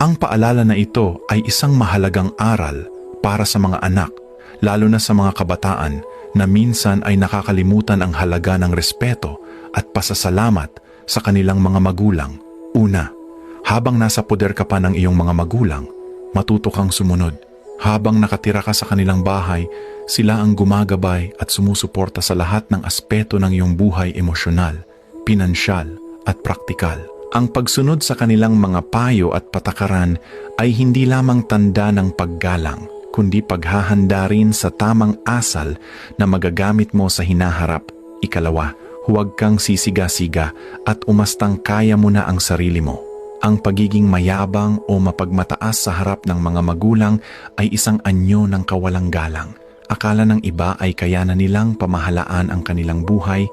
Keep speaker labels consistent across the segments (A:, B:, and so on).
A: Ang paalala na ito ay isang mahalagang aral para sa mga anak, lalo na sa mga kabataan na minsan ay nakakalimutan ang halaga ng respeto at pasasalamat sa kanilang mga magulang. Una, habang nasa poder ka pa ng iyong mga magulang, matuto kang sumunod. Habang nakatira ka sa kanilang bahay, sila ang gumagabay at sumusuporta sa lahat ng aspeto ng iyong buhay emosyonal, pinansyal at praktikal. Ang pagsunod sa kanilang mga payo at patakaran ay hindi lamang tanda ng paggalang, kundi paghahanda rin sa tamang asal na magagamit mo sa hinaharap. Ikalawa, huwag kang sisiga-siga at umastang kaya mo na ang sarili mo. Ang pagiging mayabang o mapagmataas sa harap ng mga magulang ay isang anyo ng kawalang galang. Akala ng iba ay kaya na nilang pamahalaan ang kanilang buhay,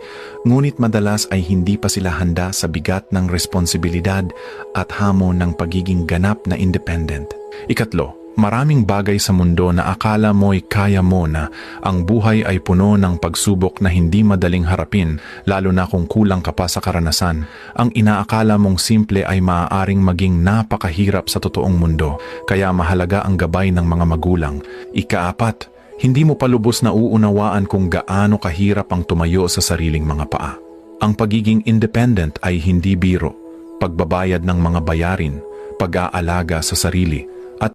A: ngunit madalas ay hindi pa sila handa sa bigat ng responsibilidad at hamon ng pagiging ganap na independent. Ikatlo, maraming bagay sa mundo na akala mo'y kaya mo na. Ang buhay ay puno ng pagsubok na hindi madaling harapin, lalo na kung kulang ka pa sa karanasan. Ang inaakala mong simple ay maaaring maging napakahirap sa totoong mundo, kaya mahalaga ang gabay ng mga magulang. Ikaapat, hindi mo palubos na uunawaan kung gaano kahirap ang tumayo sa sariling mga paa. Ang pagiging independent ay hindi biro, pagbabayad ng mga bayarin, pag-aalaga sa sarili,